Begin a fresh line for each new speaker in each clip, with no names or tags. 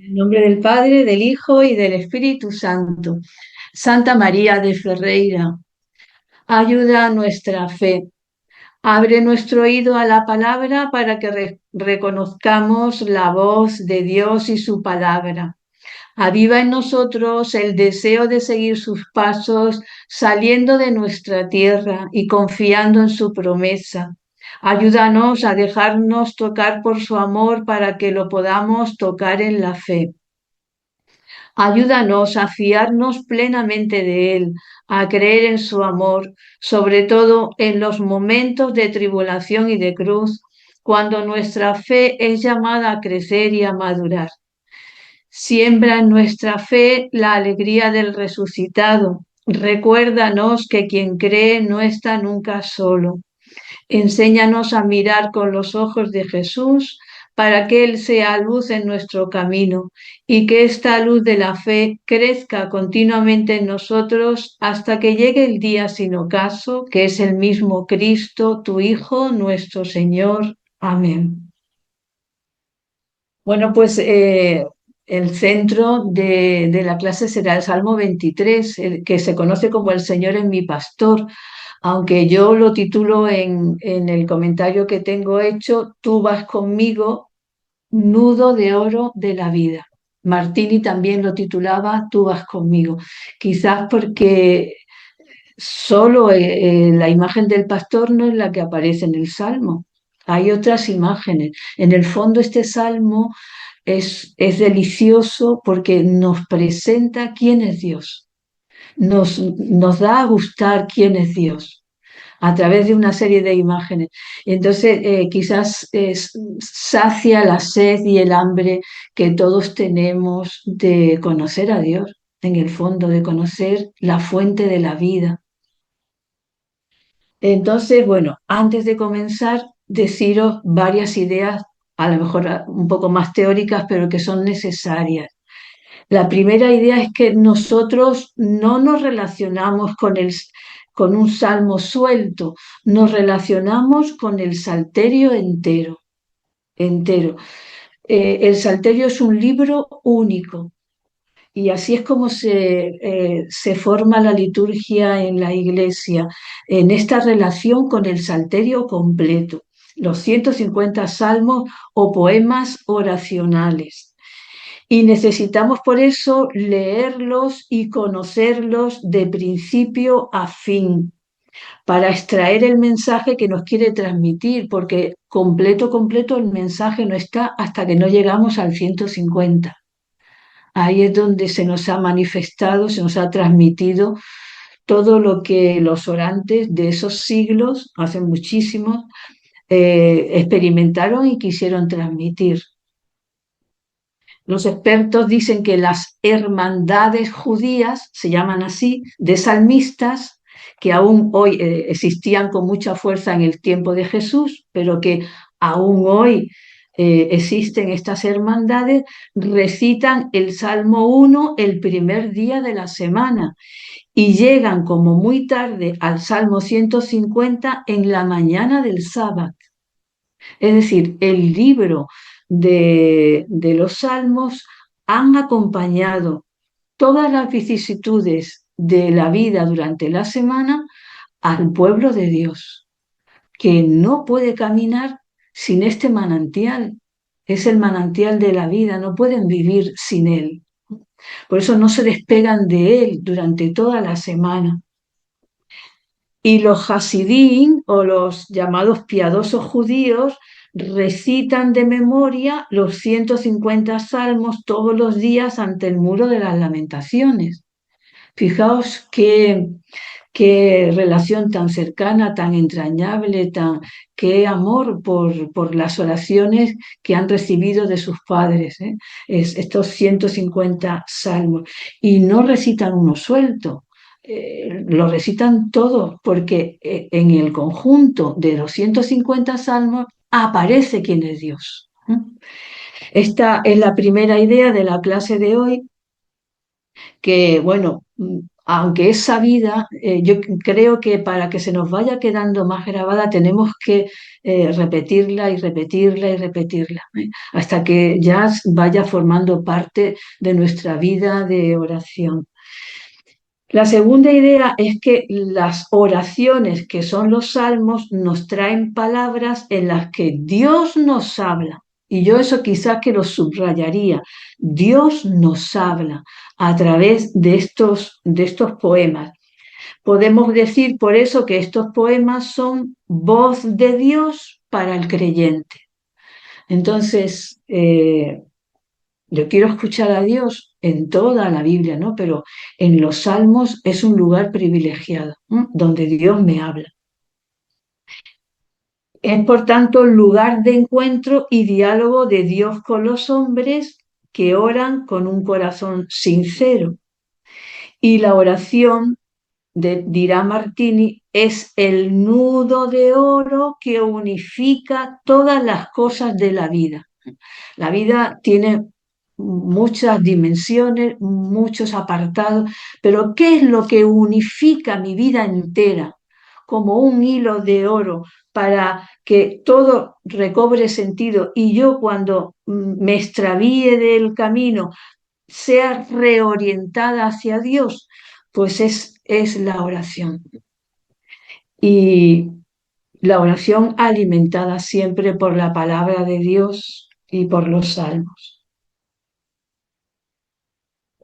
En nombre del Padre, del Hijo y del Espíritu Santo. Santa María de Ferreira, ayuda a nuestra fe. Abre nuestro oído a la palabra para que reconozcamos la voz de Dios y su palabra. Aviva en nosotros el deseo de seguir sus pasos, saliendo de nuestra tierra y confiando en su promesa. Ayúdanos a dejarnos tocar por su amor para que lo podamos tocar en la fe. Ayúdanos a fiarnos plenamente de Él, a creer en su amor, sobre todo en los momentos de tribulación y de cruz, cuando nuestra fe es llamada a crecer y a madurar. Siembra en nuestra fe la alegría del resucitado. Recuérdanos que quien cree no está nunca solo. Enséñanos a mirar con los ojos de Jesús para que Él sea luz en nuestro camino y que esta luz de la fe crezca continuamente en nosotros hasta que llegue el día sin ocaso, que es el mismo Cristo, tu Hijo, nuestro Señor. Amén. Bueno, pues el centro de la clase será el Salmo 23, que se conoce como El Señor es mi pastor, aunque yo lo titulo en el comentario que tengo hecho, Tú vas conmigo, nudo de oro de la vida. Martini también lo titulaba Tú vas conmigo, quizás porque solo la imagen del pastor no es la que aparece en el Salmo. Hay otras imágenes. En el fondo este salmo es delicioso porque nos presenta quién es Dios, nos da a gustar quién es Dios a través de una serie de imágenes. Entonces, quizás sacia la sed y el hambre que todos tenemos de conocer a Dios, en el fondo, de conocer la fuente de la vida. Entonces, bueno, antes de comenzar, deciros varias ideas, a lo mejor un poco más teóricas, pero que son necesarias. La primera idea es que nosotros no nos relacionamos con un salmo suelto, nos relacionamos con el salterio entero, entero. El salterio es un libro único y así es como se forma la liturgia en la iglesia, en esta relación con el salterio completo, los 150 salmos o poemas oracionales. Y necesitamos por eso leerlos y conocerlos de principio a fin, para extraer el mensaje que nos quiere transmitir, porque completo, completo el mensaje no está hasta que no llegamos al 150. Ahí es donde se nos ha manifestado, se nos ha transmitido todo lo que los orantes de esos siglos, hace muchísimos, experimentaron y quisieron transmitir. Los expertos dicen que las hermandades judías, se llaman así, de salmistas, que aún hoy existían con mucha fuerza en el tiempo de Jesús, pero que aún hoy existen estas hermandades, recitan el Salmo 1 el primer día de la semana y llegan como muy tarde al Salmo 150 en la mañana del sábado. Es decir, el libro de los salmos han acompañado todas las vicisitudes de la vida durante la semana al pueblo de Dios, que no puede caminar sin este manantial. Es el manantial de la vida, no pueden vivir sin él. Por eso no se despegan de él durante toda la semana. Y los Hasidín, o los llamados piadosos judíos, recitan de memoria los 150 salmos todos los días ante el muro de las lamentaciones. Fijaos qué relación tan cercana, tan entrañable, qué amor por las oraciones que han recibido de sus padres, ¿eh? Estos 150 salmos. Y no recitan uno suelto, lo recitan todos, porque en el conjunto de los 150 salmos aparece quién es Dios. Esta es la primera idea de la clase de hoy, que, bueno, aunque es sabida, yo creo que para que se nos vaya quedando más grabada tenemos que repetirla y repetirla y repetirla, hasta que ya vaya formando parte de nuestra vida de oración. La segunda idea es que las oraciones, que son los salmos, nos traen palabras en las que Dios nos habla. Y yo eso quizás que lo subrayaría. Dios nos habla a través de estos poemas. Podemos decir por eso que estos poemas son voz de Dios para el creyente. Entonces, yo quiero escuchar a Dios en toda la Biblia, ¿no? Pero en los Salmos es un lugar privilegiado, ¿no? Donde Dios me habla. Es, por tanto, lugar de encuentro y diálogo de Dios con los hombres que oran con un corazón sincero. Y la oración, dirá Martini, es el nudo de oro que unifica todas las cosas de la vida. La vida tiene muchas dimensiones, muchos apartados, pero ¿qué es lo que unifica mi vida entera como un hilo de oro para que todo recobre sentido y yo cuando me extravíe del camino sea reorientada hacia Dios? Pues es la oración. Y la oración alimentada siempre por la palabra de Dios y por los salmos.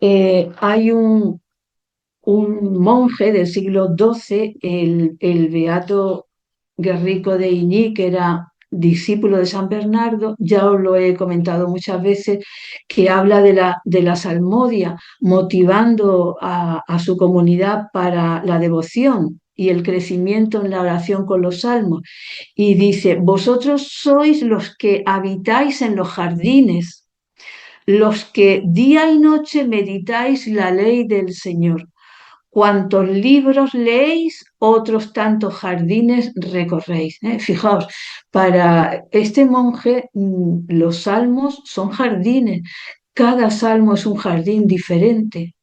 Hay un monje del siglo XII, el beato Guerrico de Iñí, que era discípulo de San Bernardo, ya os lo he comentado muchas veces, que habla de la salmodia, motivando a su comunidad para la devoción y el crecimiento en la oración con los salmos. Y dice, vosotros sois los que habitáis en los jardines, los que día y noche meditáis la ley del Señor. Cuantos libros leéis, otros tantos jardines recorréis. Fijaos, para este monje los salmos son jardines. Cada salmo es un jardín diferente.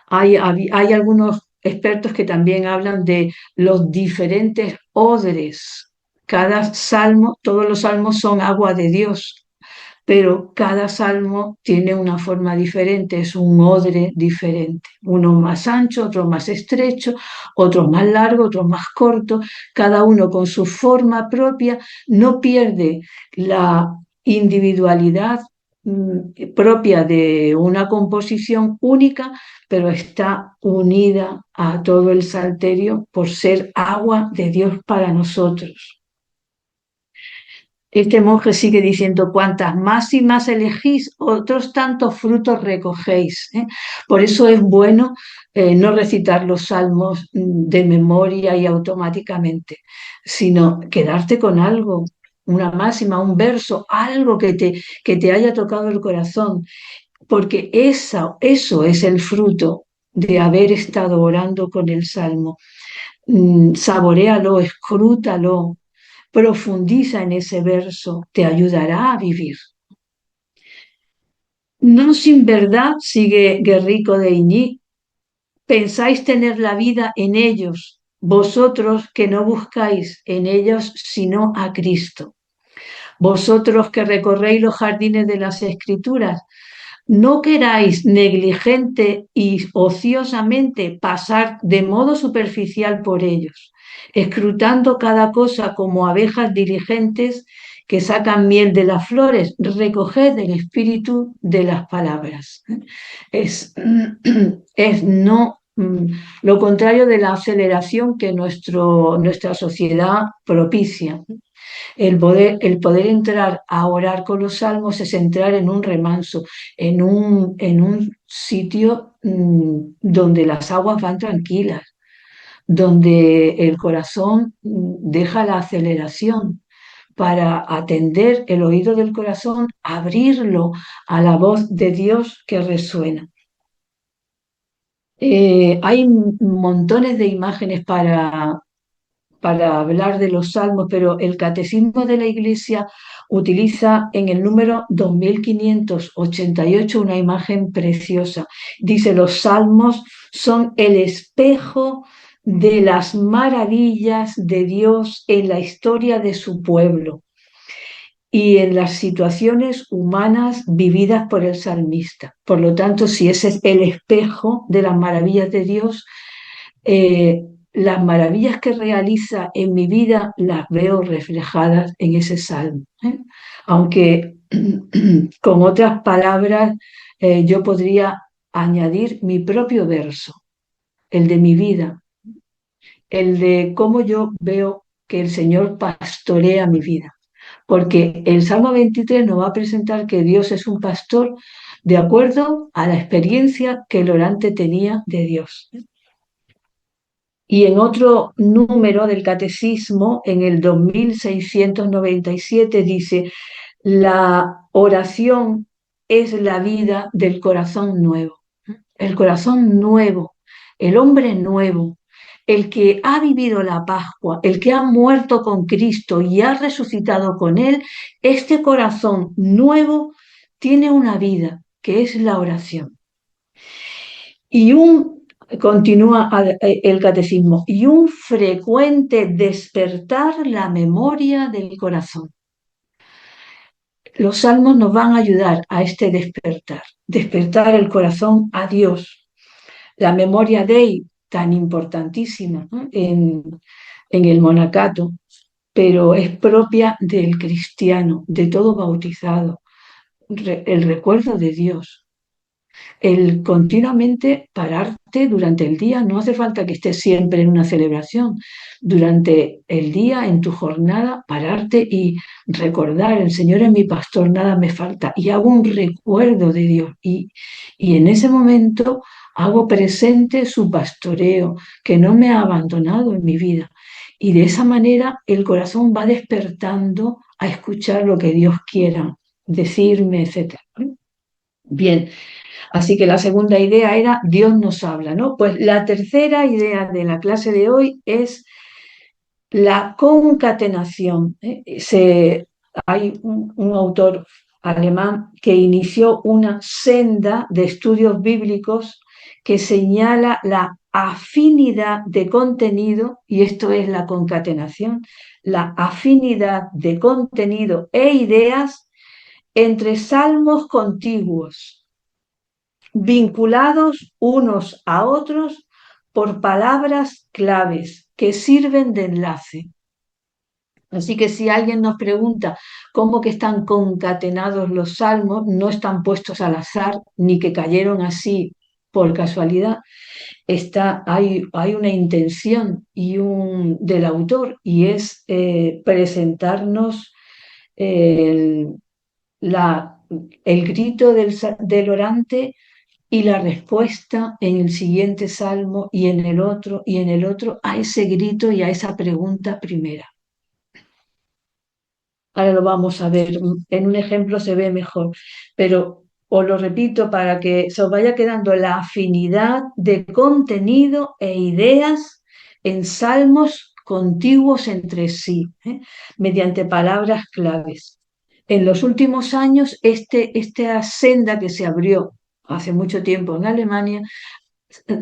Hay algunos expertos que también hablan de los diferentes odres. Cada salmo, todos los salmos son agua de Dios, pero cada salmo tiene una forma diferente, es un odre diferente, uno más ancho, otro más estrecho, otro más largo, otro más corto, cada uno con su forma propia, no pierde la individualidad propia de una composición única, pero está unida a todo el salterio por ser agua de Dios para nosotros. Este monje sigue diciendo, cuantas más y más elegís, otros tantos frutos recogéis. Por eso es bueno no recitar los salmos de memoria y automáticamente, sino quedarte con algo, una máxima, un verso, algo que te haya tocado el corazón, porque eso es el fruto de haber estado orando con el salmo. Saboréalo, escrútalo, profundiza en ese verso, te ayudará a vivir. No sin verdad, sigue Guerrico de Iñí, pensáis tener la vida en ellos, vosotros que no buscáis en ellos sino a Cristo. Vosotros que recorréis los jardines de las Escrituras, no queráis negligente y ociosamente pasar de modo superficial por ellos, escrutando cada cosa como abejas diligentes que sacan miel de las flores, recoged el espíritu de las palabras. Es no lo contrario de la aceleración que nuestra sociedad propicia. El poder entrar a orar con los salmos es entrar en un remanso, en un sitio donde las aguas van tranquilas, donde el corazón deja la aceleración para atender el oído del corazón, abrirlo a la voz de Dios que resuena. Hay montones de imágenes para hablar de los salmos, pero el Catecismo de la Iglesia utiliza en el número 2588 una imagen preciosa. Dice, los salmos son el espejo de las maravillas de Dios en la historia de su pueblo y en las situaciones humanas vividas por el salmista. Por lo tanto, si ese es el espejo de las maravillas de Dios, las maravillas que realiza en mi vida las veo reflejadas en ese salmo. Aunque con otras palabras yo podría añadir mi propio verso, el de mi vida, el de cómo yo veo que el Señor pastorea mi vida. Porque el Salmo 23 nos va a presentar que Dios es un pastor de acuerdo a la experiencia que el orante tenía de Dios. Y en otro número del Catecismo, en el 2697, dice, la oración es la vida del corazón nuevo. El corazón nuevo, el hombre nuevo, el que ha vivido la Pascua, el que ha muerto con Cristo y ha resucitado con Él, este corazón nuevo tiene una vida, que es la oración. Y continúa el catecismo, y un frecuente despertar la memoria del corazón. Los salmos nos van a ayudar a este despertar el corazón a Dios. La memoria Dei, tan importantísima, ¿no? en el monacato, pero es propia del cristiano, de todo bautizado, el recuerdo de Dios. El continuamente pararte durante el día, no hace falta que estés siempre en una celebración, durante el día, en tu jornada, pararte y recordar, el Señor es mi pastor, nada me falta, y hago un recuerdo de Dios, y en ese momento hago presente su pastoreo, que no me ha abandonado en mi vida, y de esa manera el corazón va despertando a escuchar lo que Dios quiera decirme, etc. Bien, así que la segunda idea era Dios nos habla, ¿no? Pues la tercera idea de la clase de hoy es la concatenación. Hay un autor alemán que inició una senda de estudios bíblicos que señala la afinidad de contenido, y esto es la concatenación, la afinidad de contenido e ideas entre salmos contiguos vinculados unos a otros por palabras claves que sirven de enlace. Así que si alguien nos pregunta cómo que están concatenados los salmos, no están puestos al azar ni que cayeron así por casualidad. Hay una intención del autor, y es presentarnos el grito del orante y la respuesta en el siguiente salmo y en el otro y en el otro a ese grito y a esa pregunta primera. Ahora lo vamos a ver, en un ejemplo se ve mejor, pero os lo repito para que se os vaya quedando la afinidad de contenido e ideas en salmos contiguos entre sí, mediante palabras claves. En los últimos años, esta senda que se abrió hace mucho tiempo en Alemania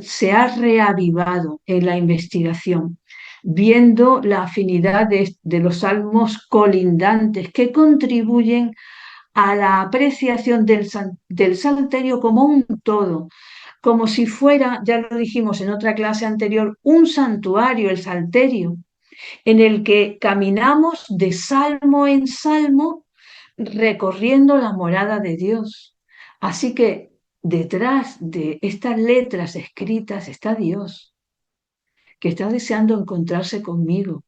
se ha reavivado en la investigación, viendo la afinidad de los salmos colindantes que contribuyen a la apreciación del salterio como un todo, como si fuera, ya lo dijimos en otra clase anterior, un santuario, el salterio, en el que caminamos de salmo en salmo recorriendo la morada de Dios. Así que detrás de estas letras escritas está Dios, que está deseando encontrarse conmigo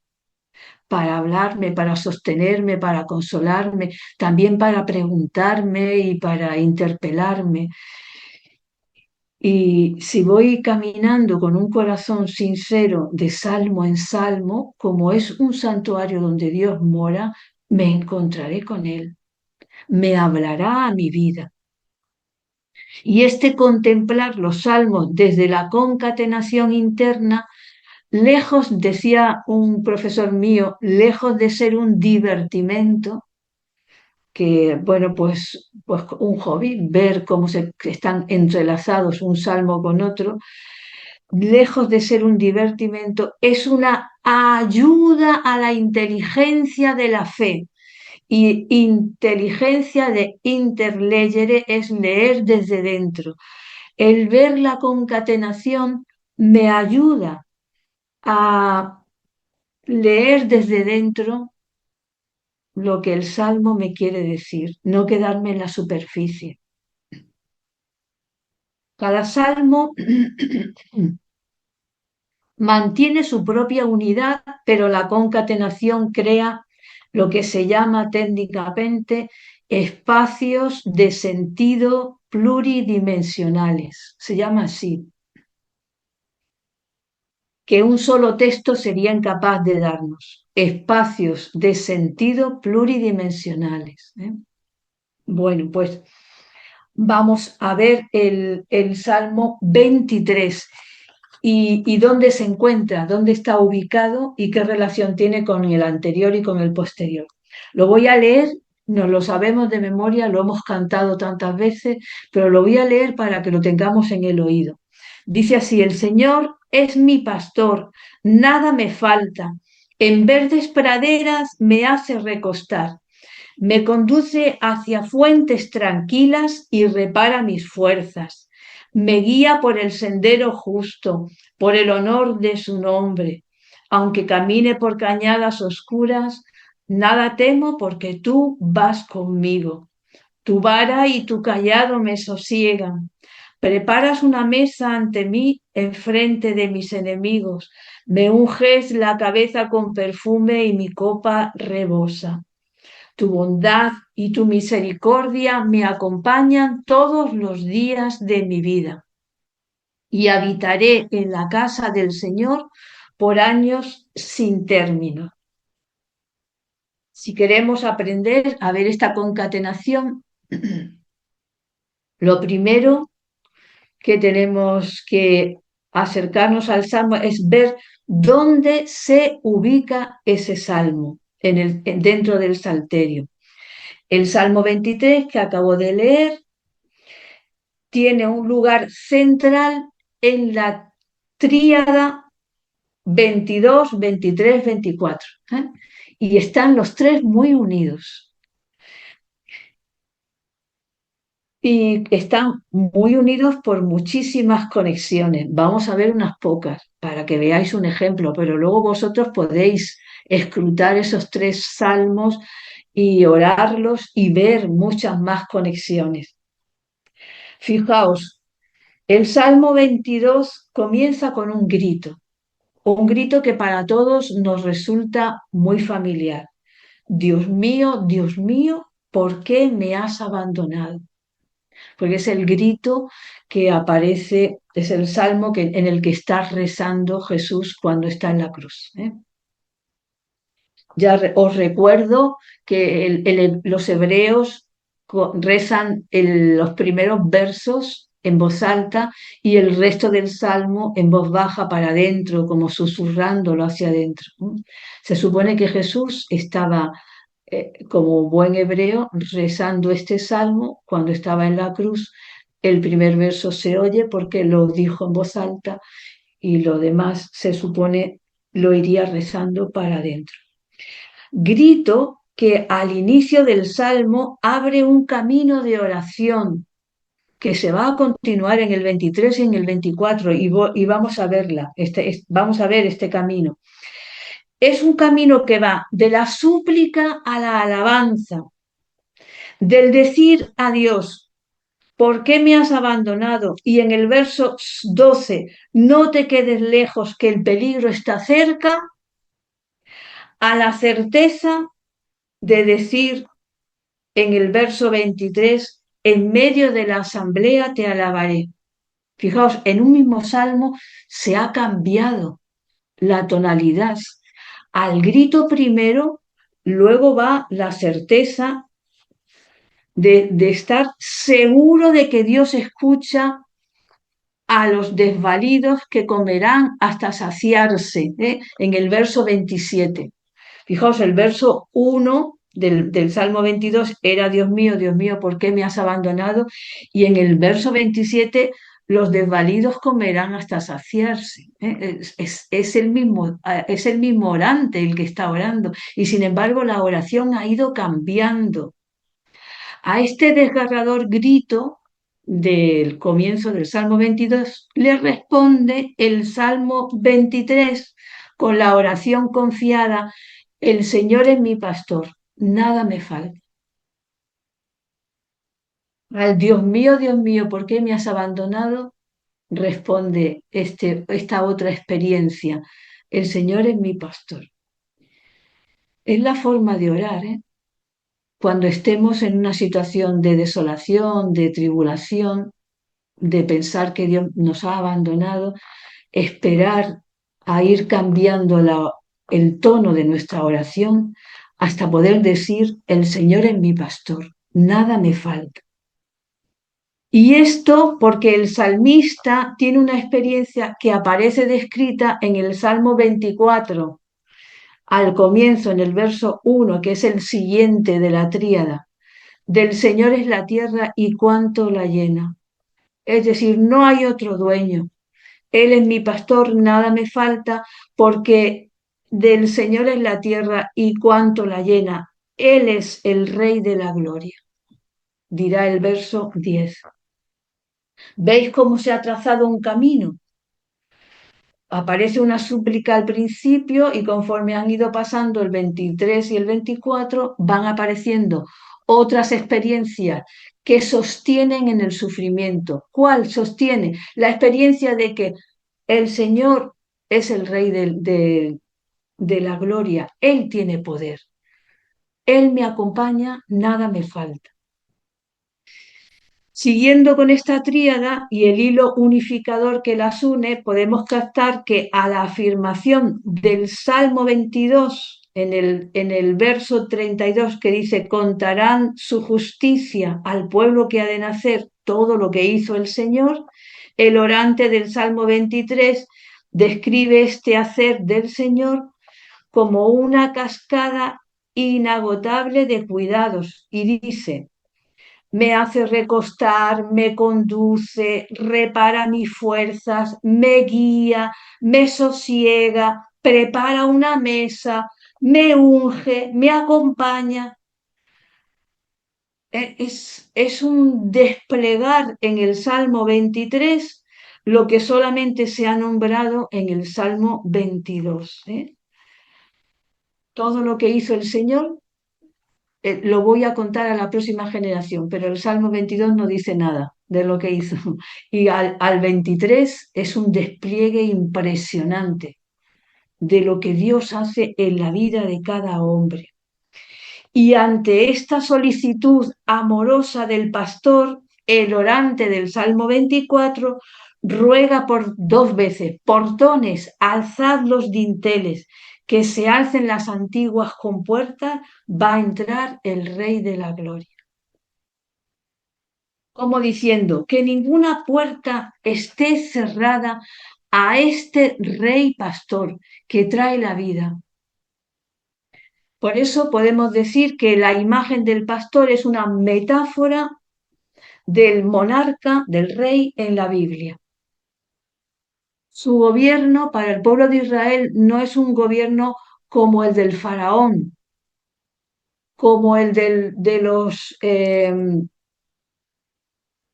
para hablarme, para sostenerme, para consolarme, también para preguntarme y para interpelarme. Y si voy caminando con un corazón sincero de salmo en salmo, como es un santuario donde Dios mora, me encontraré con Él, me hablará a mi vida. Y contemplar los salmos desde la concatenación interna lejos, decía un profesor mío, lejos de ser un divertimento, que, bueno, pues un hobby, ver cómo se están entrelazados un salmo con otro, lejos de ser un divertimento, es una ayuda a la inteligencia de la fe. Y inteligencia de interlegere es leer desde dentro. El ver la concatenación me ayuda a leer desde dentro lo que el salmo me quiere decir, no quedarme en la superficie. Cada salmo mantiene su propia unidad, pero la concatenación crea lo que se llama técnicamente espacios de sentido pluridimensionales. Se llama así, que un solo texto sería incapaz de darnos. Espacios de sentido pluridimensionales. Bueno, pues vamos a ver el Salmo 23 y dónde se encuentra, dónde está ubicado y qué relación tiene con el anterior y con el posterior. Lo voy a leer, nos lo sabemos de memoria, lo hemos cantado tantas veces, pero lo voy a leer para que lo tengamos en el oído. Dice así: el Señor es mi pastor, nada me falta. En verdes praderas me hace recostar. Me conduce hacia fuentes tranquilas y repara mis fuerzas. Me guía por el sendero justo, por el honor de su nombre. Aunque camine por cañadas oscuras, nada temo porque tú vas conmigo. Tu vara y tu cayado me sosiegan. Preparas una mesa ante mí enfrente de mis enemigos. Me unges la cabeza con perfume y mi copa rebosa. Tu bondad y tu misericordia me acompañan todos los días de mi vida y habitaré en la casa del Señor por años sin término. Si queremos aprender a ver esta concatenación, lo primero que tenemos que acercarnos al salmo es ver dónde se ubica ese salmo dentro del salterio. El Salmo 23 que acabo de leer tiene un lugar central en la tríada 22, 23, 24. Y están los tres muy unidos. Y están muy unidos por muchísimas conexiones. Vamos a ver unas pocas para que veáis un ejemplo, pero luego vosotros podéis escrutar esos tres salmos y orarlos y ver muchas más conexiones. Fijaos, el Salmo 22 comienza con un grito que para todos nos resulta muy familiar. Dios mío, ¿por qué me has abandonado? Porque es el grito que aparece, es el salmo en el que está rezando Jesús cuando está en la cruz. Ya os recuerdo que los hebreos rezan los primeros versos en voz alta y el resto del salmo en voz baja para adentro, como susurrándolo hacia adentro. Se supone que Jesús estaba, como buen hebreo, rezando este salmo cuando estaba en la cruz. El primer verso se oye porque lo dijo en voz alta y lo demás se supone lo iría rezando para adentro. Grito que al inicio del salmo abre un camino de oración que se va a continuar en el 23 y en el 24 y vamos a verla, vamos a ver este camino. Es un camino que va de la súplica a la alabanza, del decir a Dios, ¿por qué me has abandonado? Y en el verso 12, no te quedes lejos, que el peligro está cerca, a la certeza de decir en el verso 23, en medio de la asamblea te alabaré. Fijaos, en un mismo salmo se ha cambiado la tonalidad. Al grito primero, luego va la certeza de estar seguro de que Dios escucha a los desvalidos que comerán hasta saciarse, en el verso 27. Fijaos, el verso 1 del Salmo 22 era Dios mío, ¿por qué me has abandonado? Y en el verso 27, los desvalidos comerán hasta saciarse. Es el mismo orante el que está orando. Y sin embargo, la oración ha ido cambiando. A este desgarrador grito del comienzo del Salmo 22 le responde el Salmo 23 con la oración confiada: el Señor es mi pastor, nada me falta. Al Dios mío, ¿por qué me has abandonado? Responde esta otra experiencia: el Señor es mi pastor. Es la forma de orar, ¿eh? Cuando estemos en una situación de desolación, de tribulación, de pensar que Dios nos ha abandonado, esperar a ir cambiando el tono de nuestra oración hasta poder decir: el Señor es mi pastor, nada me falta. Y esto porque el salmista tiene una experiencia que aparece descrita en el Salmo 24, al comienzo, en el verso 1, que es el siguiente de la tríada: del Señor es la tierra y cuánto la llena. Es decir, no hay otro dueño. Él es mi pastor, nada me falta, porque del Señor es la tierra y cuánto la llena. Él es el Rey de la gloria, dirá el verso 10. ¿Veis cómo se ha trazado un camino? Aparece una súplica al principio y conforme han ido pasando el 23 y el 24, van apareciendo otras experiencias que sostienen en el sufrimiento. ¿Cuál sostiene? La experiencia de que el Señor es el Rey de la gloria. Él tiene poder. Él me acompaña, nada me falta. Siguiendo con esta tríada y el hilo unificador que las une, podemos captar que a la afirmación del Salmo 22, en el verso 32, que dice: contarán su justicia al pueblo que ha de nacer, todo lo que hizo el Señor, el orante del Salmo 23 describe este hacer del Señor como una cascada inagotable de cuidados y dice: me hace recostar, me conduce, repara mis fuerzas, me guía, me sosiega, prepara una mesa, me unge, me acompaña. Es un desplegar en el Salmo 23 lo que solamente se ha nombrado en el Salmo 22. Todo lo que hizo el Señor lo voy a contar a la próxima generación, pero el Salmo 22 no dice nada de lo que hizo. Y al 23 es un despliegue impresionante de lo que Dios hace en la vida de cada hombre. Y ante esta solicitud amorosa del pastor, el orante del Salmo 24 ruega por 2 veces: portones, alzad los dinteles, que se alcen las antiguas compuertas, va a entrar el Rey de la Gloria. Como diciendo que ninguna puerta esté cerrada a este Rey pastor que trae la vida. Por eso podemos decir que la imagen del pastor es una metáfora del monarca, del rey en la Biblia. Su gobierno para el pueblo de Israel no es un gobierno como el del faraón, como el de los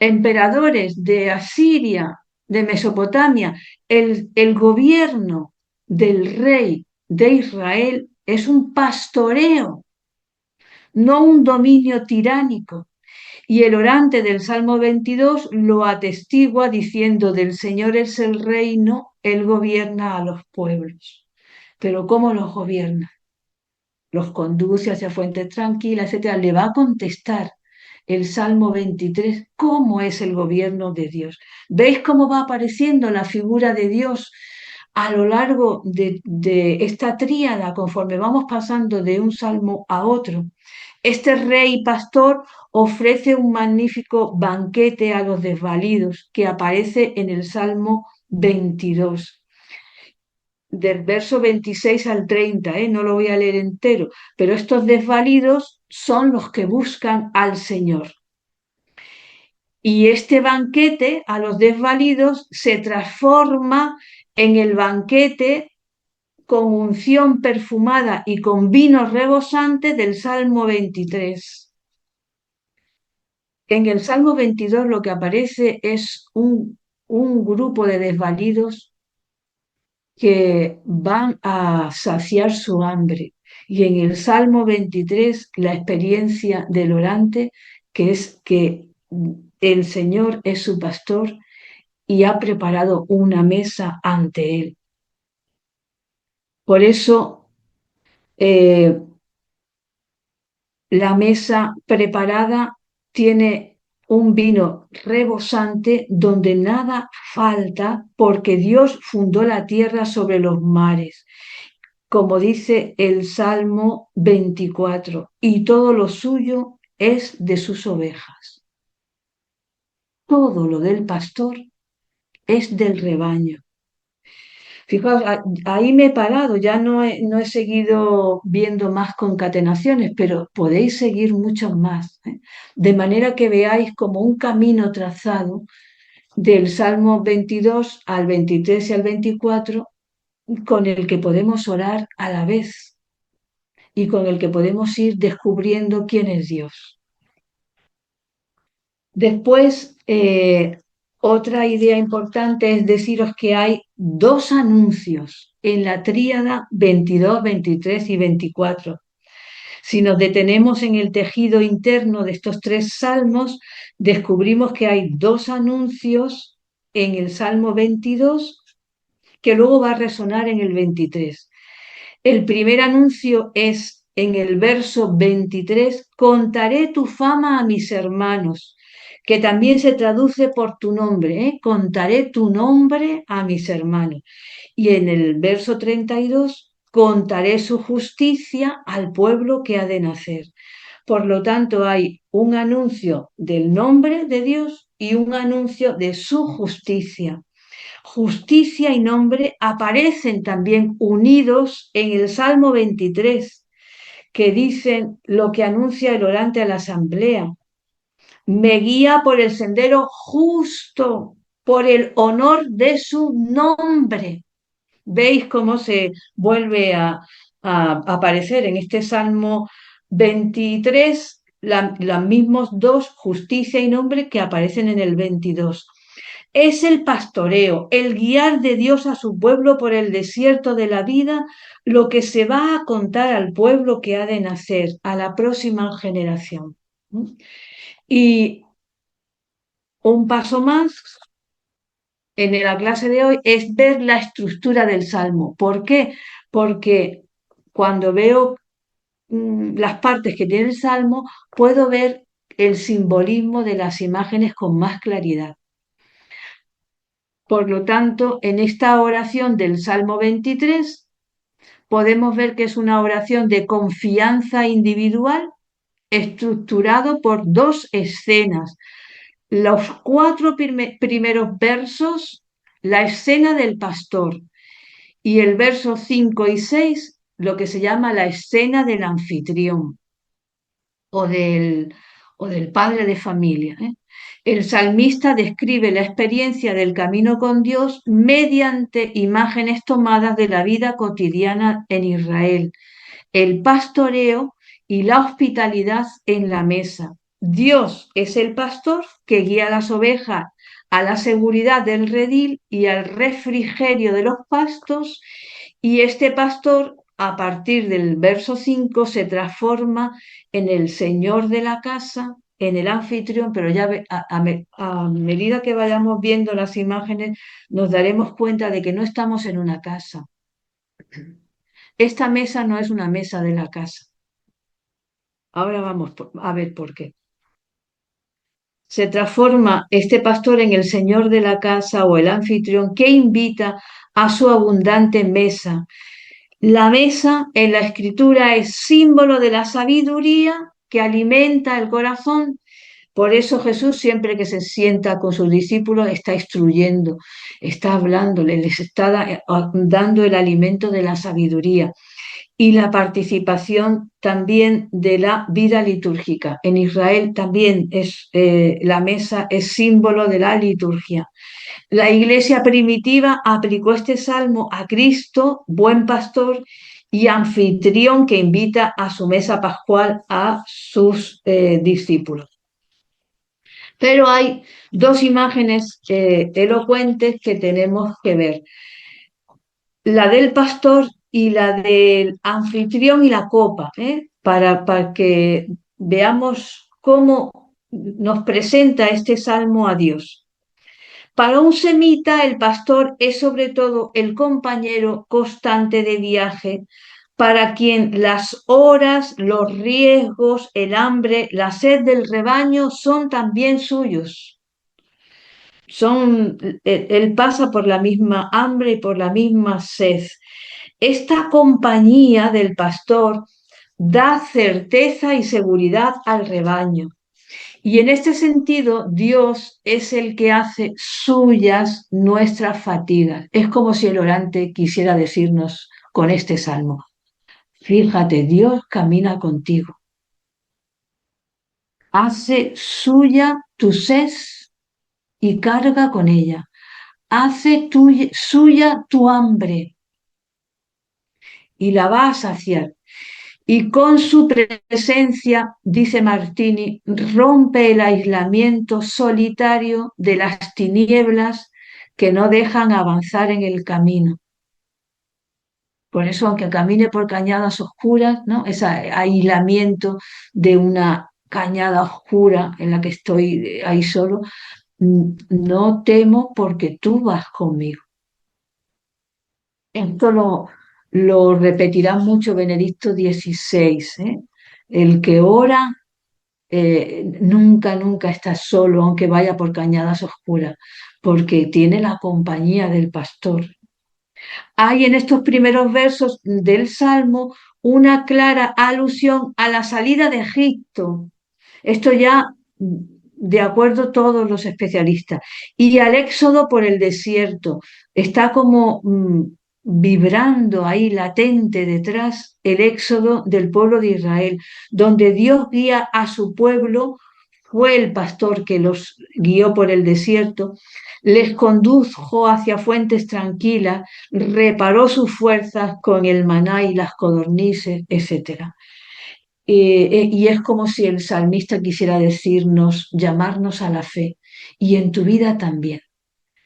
emperadores de Asiria, de Mesopotamia. El gobierno del rey de Israel es un pastoreo, no un dominio tiránico. Y el orante del Salmo 22 lo atestigua diciendo: del Señor es el reino, Él gobierna a los pueblos. Pero ¿cómo los gobierna? Los conduce hacia fuentes tranquilas, etc. Le va a contestar el Salmo 23 cómo es el gobierno de Dios. ¿Veis cómo va apareciendo la figura de Dios a lo largo de esta tríada, conforme vamos pasando de un salmo a otro, este rey pastor ofrece un magnífico banquete a los desvalidos que aparece en el Salmo 22, del verso 26 al 30, no lo voy a leer entero, pero estos desvalidos son los que buscan al Señor. Y este banquete a los desvalidos se transforma en el banquete con unción perfumada y con vino rebosante del Salmo 23. En el Salmo 22 lo que aparece es un grupo de desvalidos que van a saciar su hambre. Y en el Salmo 23 la experiencia del orante, que es que el Señor es su pastor y ha preparado una mesa ante él. Por eso eh, la mesa preparada tiene un vino rebosante donde nada falta porque Dios fundó la tierra sobre los mares, como dice el Salmo 24, y todo lo suyo es de sus ovejas. Todo lo del pastor es del rebaño. Fijaos, ahí me he parado, ya no he seguido viendo más concatenaciones, pero podéis seguir muchos más, ¿eh? De manera que veáis como un camino trazado del Salmo 22 al 23 y al 24, con el que podemos orar a la vez y con el que podemos ir descubriendo quién es Dios. Después, otra idea importante es deciros que hay dos anuncios en la tríada 22, 23 y 24. Si nos detenemos en el tejido interno de estos tres salmos, descubrimos que hay dos anuncios en el Salmo 22 que luego va a resonar en el 23. El primer anuncio es en el verso 23, contaré tu fama a mis hermanos, que también se traduce por tu nombre, contaré tu nombre a mis hermanos. Y en el verso 32, contaré su justicia al pueblo que ha de nacer. Por lo tanto, hay un anuncio del nombre de Dios y un anuncio de su justicia. Justicia y nombre aparecen también unidos en el Salmo 23, que dicen lo que anuncia el orante a la asamblea. Me guía por el sendero justo, por el honor de su nombre. ¿Veis cómo se vuelve a aparecer en este Salmo 23 los mismos dos, justicia y nombre, que aparecen en el 22? Es el pastoreo, el guiar de Dios a su pueblo por el desierto de la vida, lo que se va a contar al pueblo que ha de nacer, a la próxima generación. Y un paso más en la clase de hoy es ver la estructura del Salmo. ¿Por qué? Porque cuando veo las partes que tiene el Salmo, puedo ver el simbolismo de las imágenes con más claridad. Por lo tanto, en esta oración del Salmo 23, podemos ver que es una oración de confianza individual estructurado por dos escenas. Los cuatro primeros versos, la escena del pastor, y el verso 5 y 6, lo que se llama la escena del anfitrión o del padre de familia. El salmista describe la experiencia del camino con Dios mediante imágenes tomadas de la vida cotidiana en Israel, el pastoreo y la hospitalidad en la mesa. Dios es el pastor que guía a las ovejas a la seguridad del redil y al refrigerio de los pastos, y este pastor, a partir del verso 5, se transforma en el señor de la casa, en el anfitrión, pero ya a medida que vayamos viendo las imágenes, nos daremos cuenta de que no estamos en una casa. Esta mesa no es una mesa de la casa. Ahora vamos a ver por qué. Se transforma este pastor en el señor de la casa o el anfitrión que invita a su abundante mesa. La mesa en la escritura es símbolo de la sabiduría que alimenta el corazón. Por eso Jesús siempre que se sienta con sus discípulos está instruyendo, está hablándole, les está dando el alimento de la sabiduría y la participación también de la vida litúrgica. En Israel también la mesa es símbolo de la liturgia. La iglesia primitiva aplicó este salmo a Cristo, buen pastor y anfitrión que invita a su mesa pascual a sus discípulos. Pero hay dos imágenes elocuentes que tenemos que ver. La del pastor y la del anfitrión y la copa, para que veamos cómo nos presenta este salmo a Dios. Para un semita, el pastor es sobre todo el compañero constante de viaje, para quien las horas, los riesgos, el hambre, la sed del rebaño son también suyos. Él pasa por la misma hambre y por la misma sed. Esta compañía del pastor da certeza y seguridad al rebaño. Y en este sentido, Dios es el que hace suyas nuestras fatigas. Es como si el orante quisiera decirnos con este salmo: fíjate, Dios camina contigo. Hace suya tu sed y carga con ella. Hace suya tu hambre y la va a saciar. Y con su presencia, dice Martini, rompe el aislamiento solitario de las tinieblas que no dejan avanzar en el camino. Por eso, aunque camine por cañadas oscuras, ¿no?, ese aislamiento de una cañada oscura en la que estoy ahí solo, no temo porque tú vas conmigo. Esto lo repetirá mucho Benedicto XVI, ¿eh? El que ora nunca, nunca está solo, aunque vaya por cañadas oscuras, porque tiene la compañía del pastor. Hay en estos primeros versos del Salmo una clara alusión a la salida de Egipto. Esto ya de acuerdo todos los especialistas. Y al éxodo por el desierto. Está como vibrando ahí latente detrás el éxodo del pueblo de Israel, donde Dios guía a su pueblo, fue el pastor que los guió por el desierto, les condujo hacia fuentes tranquilas, reparó sus fuerzas con el maná y las codornices, etc. Y es como si el salmista quisiera decirnos, llamarnos a la fe. Y en tu vida también.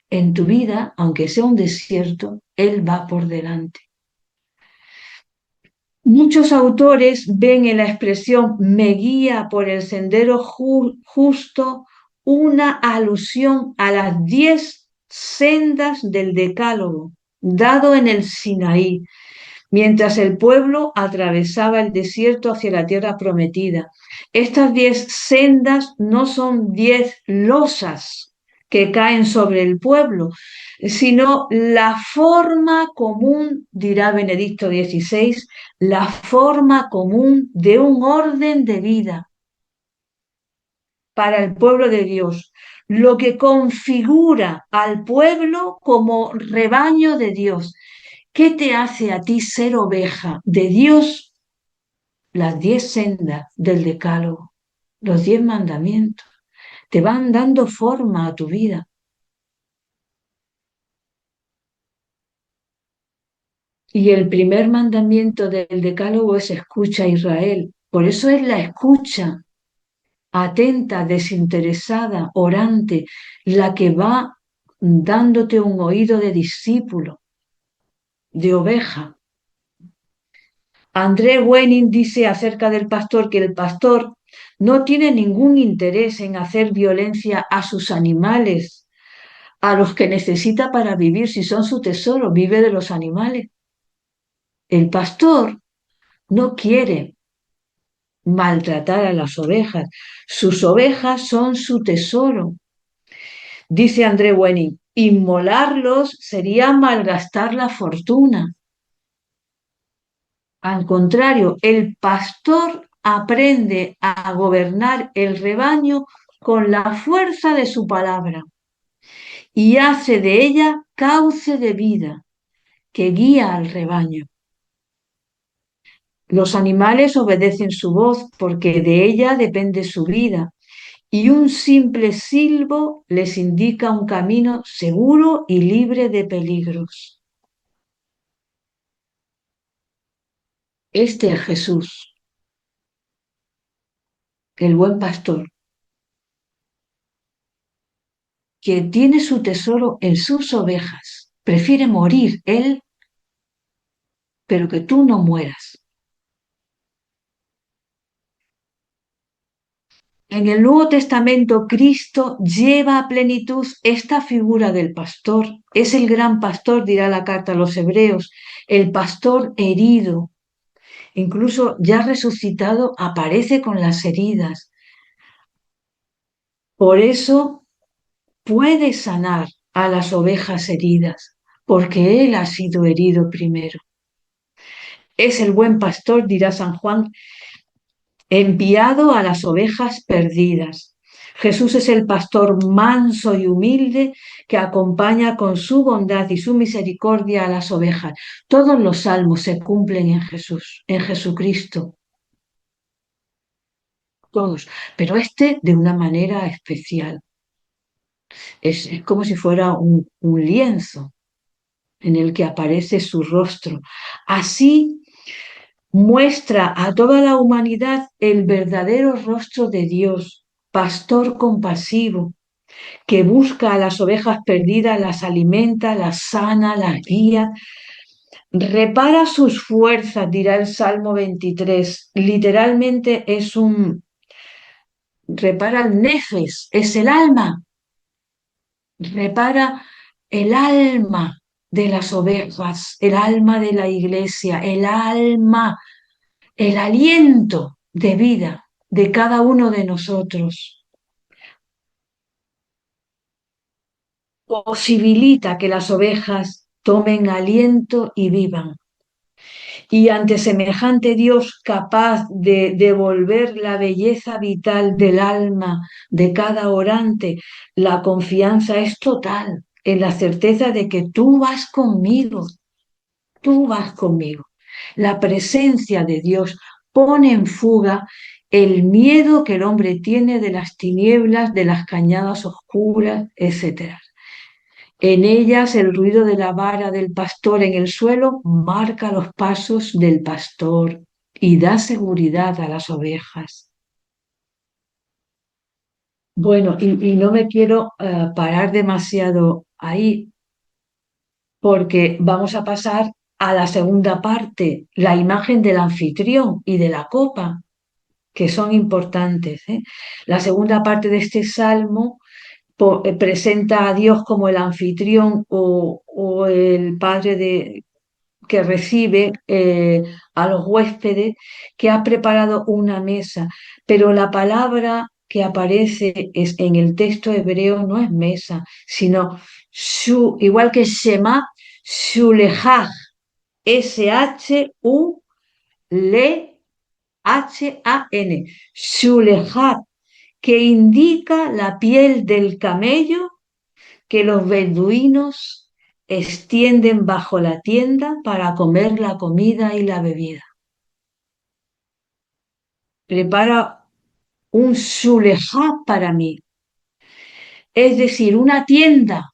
En tu vida, aunque sea un desierto, Él va por delante. Muchos autores ven en la expresión me guía por el sendero justo una alusión a las 10 sendas del Decálogo, dado en el Sinaí, mientras el pueblo atravesaba el desierto hacia la tierra prometida. Estas 10 sendas no son 10 losas que caen sobre el pueblo, sino la forma común, dirá Benedicto XVI, la forma común de un orden de vida para el pueblo de Dios, lo que configura al pueblo como rebaño de Dios. ¿Qué te hace a ti ser oveja de Dios? Las 10 sendas del Decálogo, los 10 mandamientos, te van dando forma a tu vida. Y el primer mandamiento del Decálogo es escucha a Israel. Por eso es la escucha atenta, desinteresada, orante, la que va dándote un oído de discípulo, de oveja. André Wenning dice acerca del pastor que el pastor no tiene ningún interés en hacer violencia a sus animales, a los que necesita para vivir, si son su tesoro, vive de los animales. El pastor no quiere maltratar a las ovejas, sus ovejas son su tesoro. Dice André Wenning, Inmolarlos sería malgastar la fortuna. Al contrario, el pastor aprende a gobernar el rebaño con la fuerza de su palabra y hace de ella cauce de vida que guía al rebaño. Los animales obedecen su voz porque de ella depende su vida y un simple silbo les indica un camino seguro y libre de peligros. Este es Jesús, el buen pastor, que tiene su tesoro en sus ovejas. Prefiere morir él, pero que tú no mueras. En el Nuevo Testamento, Cristo lleva a plenitud esta figura del pastor. Es el gran pastor, dirá la carta a los Hebreos, el pastor herido. Incluso ya resucitado, aparece con las heridas. Por eso puede sanar a las ovejas heridas, porque Él ha sido herido primero. Es el buen pastor, dirá San Juan, enviado a las ovejas perdidas. Jesús es el pastor manso y humilde que acompaña con su bondad y su misericordia a las ovejas. Todos los salmos se cumplen en Jesús, en Jesucristo. Todos, pero este de una manera especial. Es como si fuera un lienzo en el que aparece su rostro. Así muestra a toda la humanidad el verdadero rostro de Dios, pastor compasivo, que busca a las ovejas perdidas, las alimenta, las sana, las guía, repara sus fuerzas, dirá el Salmo 23. Literalmente repara el nefes, es el alma, repara el alma de las ovejas, el alma de la iglesia, el alma, el aliento de vida de cada uno de nosotros. Posibilita que las ovejas tomen aliento y vivan. Y ante semejante Dios capaz de devolver la belleza vital del alma de cada orante, la confianza es total en la certeza de que tú vas conmigo, tú vas conmigo. La presencia de Dios pone en fuga el miedo que el hombre tiene de las tinieblas, de las cañadas oscuras, etc. En ellas el ruido de la vara del pastor en el suelo marca los pasos del pastor y da seguridad a las ovejas. Bueno, y no me quiero parar demasiado ahí porque vamos a pasar a la segunda parte, la imagen del anfitrión y de la copa, que son importantes, ¿eh? La segunda parte de este salmo presenta a Dios como el anfitrión o el padre que recibe a los huéspedes, que ha preparado una mesa, pero la palabra que aparece en el texto hebreo no es mesa, sino igual que Shema, Shulehach, Shulhan, Shulehach, que indica la piel del camello que los beduinos extienden bajo la tienda para comer la comida y la bebida. Prepara un shulejá para mí, es decir, una tienda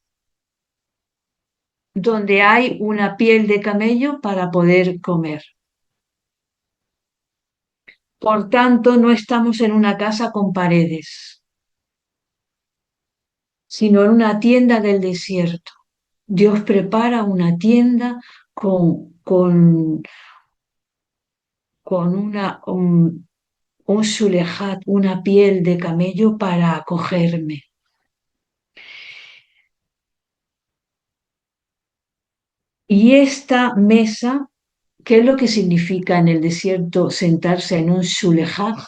donde hay una piel de camello para poder comer. Por tanto, no estamos en una casa con paredes, sino en una tienda del desierto. Dios prepara una tienda con un shulejat, una piel de camello para acogerme. Y esta mesa, ¿qué es lo que significa en el desierto sentarse en un shulejat?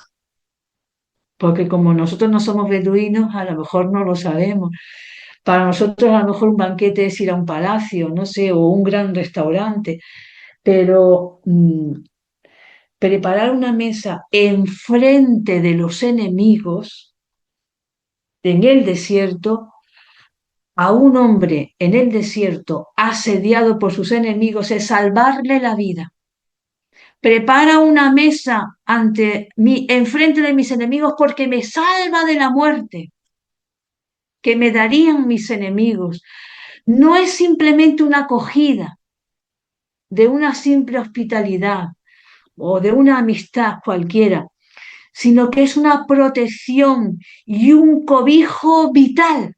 Porque como nosotros no somos beduinos, a lo mejor no lo sabemos. Para nosotros a lo mejor un banquete es ir a un palacio, no sé, o un gran restaurante, pero preparar una mesa enfrente de los enemigos en el desierto, a un hombre en el desierto asediado por sus enemigos, es salvarle la vida. Prepara una mesa enfrente de mis enemigos porque me salva de la muerte que me darían mis enemigos. No es simplemente una acogida de una simple hospitalidad o de una amistad cualquiera, sino que es una protección y un cobijo vital.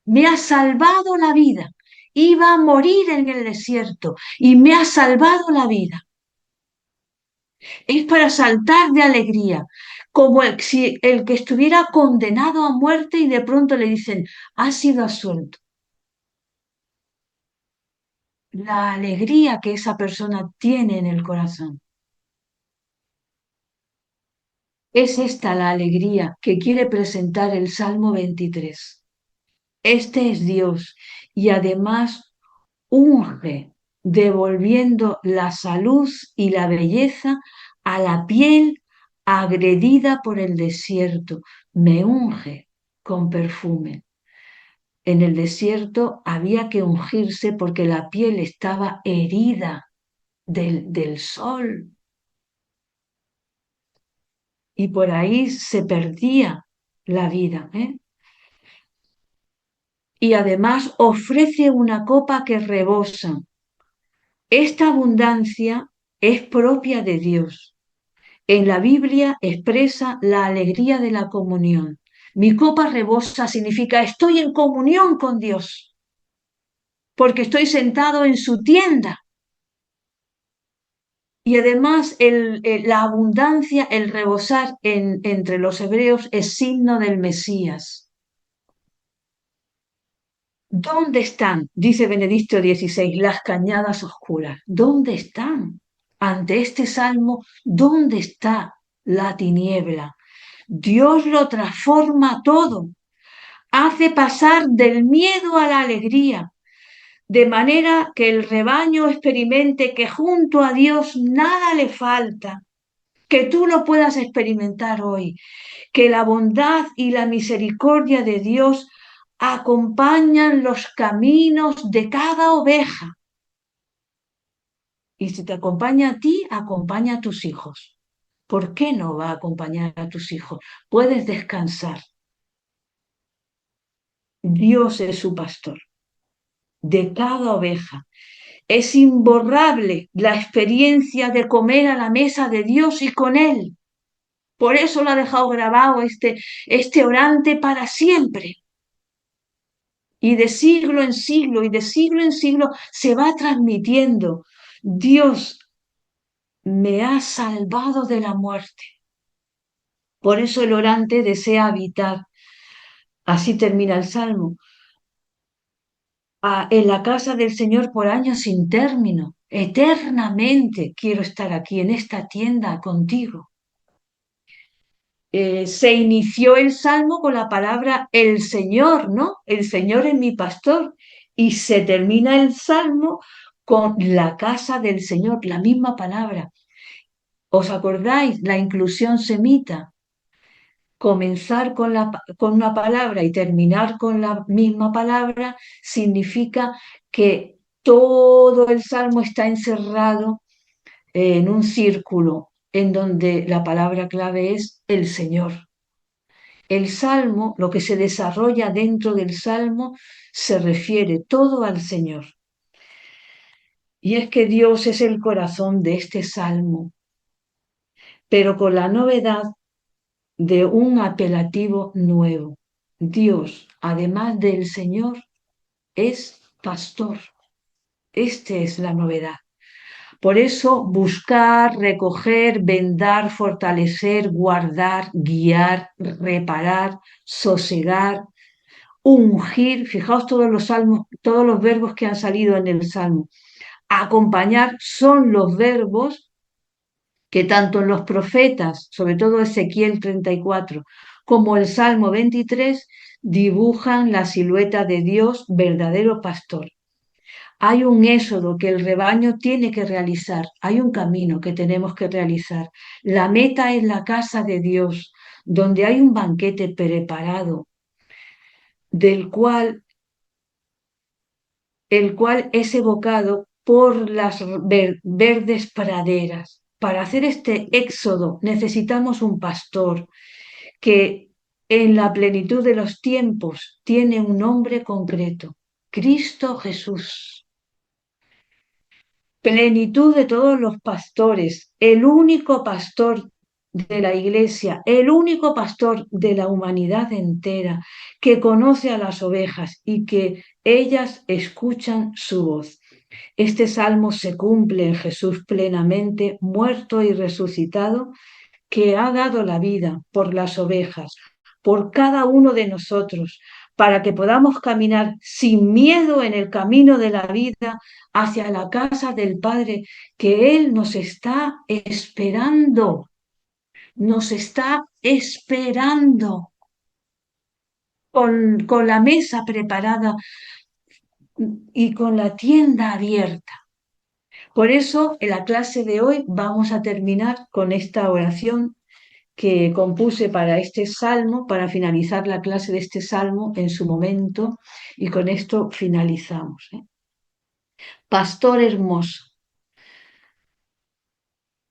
Me ha salvado la vida. Iba a morir en el desierto y me ha salvado la vida. Es para saltar de alegría, como si el que estuviera condenado a muerte y de pronto le dicen, has sido absuelto. La alegría que esa persona tiene en el corazón. Es esta la alegría que quiere presentar el Salmo 23. Este es Dios y además unge, devolviendo la salud y la belleza a la piel agredida por el desierto. Me unge con perfume. En el desierto había que ungirse porque la piel estaba herida del sol y por ahí se perdía la vida, ¿eh? Y además ofrece una copa que rebosa. Esta abundancia es propia de Dios. En la Biblia expresa la alegría de la comunión. Mi copa rebosa significa estoy en comunión con Dios, porque estoy sentado en su tienda. Y además la abundancia, el rebosar entre los hebreos es signo del Mesías. ¿Dónde están, dice Benedicto XVI, las cañadas oscuras? ¿Dónde están? Ante este salmo, ¿dónde está la tiniebla? Dios lo transforma todo, hace pasar del miedo a la alegría, de manera que el rebaño experimente que junto a Dios nada le falta, que tú lo puedas experimentar hoy, que la bondad y la misericordia de Dios acompañan los caminos de cada oveja. Y si te acompaña a ti, acompaña a tus hijos. ¿Por qué no va a acompañar a tus hijos? Puedes descansar. Dios es su pastor de cada oveja. Es imborrable la experiencia de comer a la mesa de Dios y con Él. Por eso lo ha dejado grabado este orante para siempre. Y de siglo en siglo y de siglo en siglo se va transmitiendo. Dios me ha salvado de la muerte. Por eso el orante desea habitar. Así termina el Salmo. En la casa del Señor por años sin término. Eternamente quiero estar aquí en esta tienda contigo. Se inició el Salmo con la palabra el Señor, ¿no? El Señor es mi pastor. Y se termina el Salmo con la casa del Señor, la misma palabra. ¿Os acordáis? La inclusión semita. Comenzar con una palabra y terminar con la misma palabra significa que todo el Salmo está encerrado en un círculo en donde la palabra clave es el Señor. El Salmo, lo que se desarrolla dentro del Salmo, se refiere todo al Señor. Y es que Dios es el corazón de este Salmo, pero con la novedad de un apelativo nuevo. Dios, además del Señor, es pastor. Esta es la novedad. Por eso, buscar, recoger, vendar, fortalecer, guardar, guiar, reparar, sosegar, ungir, fijaos todos los salmos, todos los verbos que han salido en el salmo. Acompañar son los verbos que tanto en los profetas, sobre todo Ezequiel 34, como el Salmo 23, dibujan la silueta de Dios, verdadero pastor. Hay un éxodo que el rebaño tiene que realizar, hay un camino que tenemos que realizar. La meta es la casa de Dios, donde hay un banquete preparado, del cual, el cual es evocado por las verdes praderas. Para hacer este éxodo necesitamos un pastor que en la plenitud de los tiempos tiene un nombre concreto, Cristo Jesús. Plenitud de todos los pastores, el único pastor de la iglesia, el único pastor de la humanidad entera, que conoce a las ovejas y que ellas escuchan su voz. Este salmo se cumple en Jesús plenamente, muerto y resucitado, que ha dado la vida por las ovejas, por cada uno de nosotros, para que podamos caminar sin miedo en el camino de la vida hacia la casa del Padre, que Él nos está esperando con la mesa preparada y con la tienda abierta. Por eso, en la clase de hoy vamos a terminar con esta oración que compuse para este salmo, para finalizar la clase de este salmo en su momento, y con esto finalizamos. Pastor hermoso,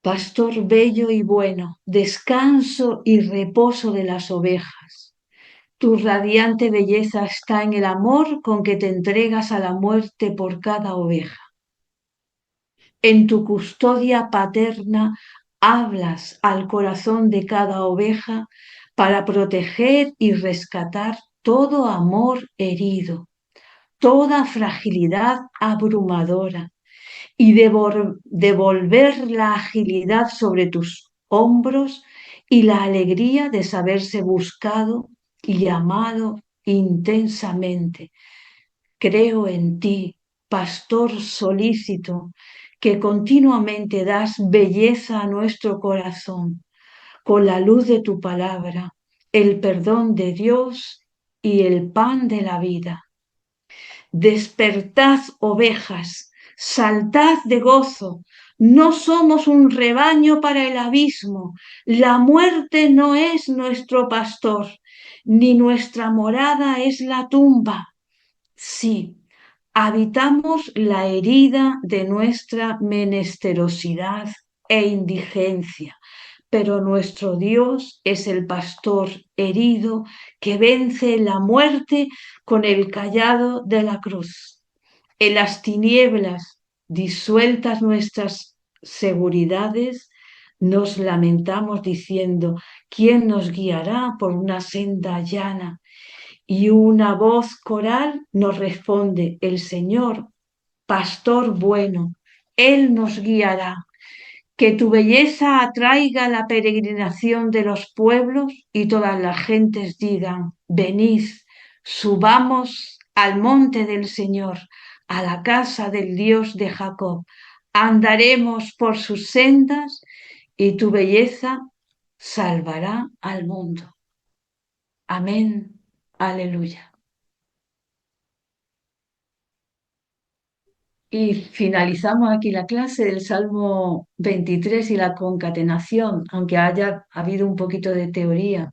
pastor bello y bueno, descanso y reposo de las ovejas. Tu radiante belleza está en el amor con que te entregas a la muerte por cada oveja. En tu custodia paterna hablas al corazón de cada oveja para proteger y rescatar todo amor herido, toda fragilidad abrumadora y devolver la agilidad sobre tus hombros y la alegría de saberse buscado y amado intensamente. Creo en ti, pastor solícito, que continuamente das belleza a nuestro corazón con la luz de tu palabra, el perdón de Dios y el pan de la vida. Despertad, ovejas, saltad de gozo. No somos un rebaño para el abismo. La muerte no es nuestro pastor, ni nuestra morada es la tumba. Sí, habitamos la herida de nuestra menesterosidad e indigencia, pero nuestro Dios es el pastor herido que vence la muerte con el cayado de la cruz. En las tinieblas, disueltas nuestras seguridades, nos lamentamos diciendo, ¿quién nos guiará por una senda llana? Y una voz coral nos responde, el Señor, pastor bueno, Él nos guiará. Que tu belleza atraiga la peregrinación de los pueblos y todas las gentes digan, venid, subamos al monte del Señor, a la casa del Dios de Jacob. Andaremos por sus sendas y tu belleza salvará al mundo. Amén. Aleluya. Y finalizamos aquí la clase del Salmo 23 y la concatenación, aunque haya habido un poquito de teoría.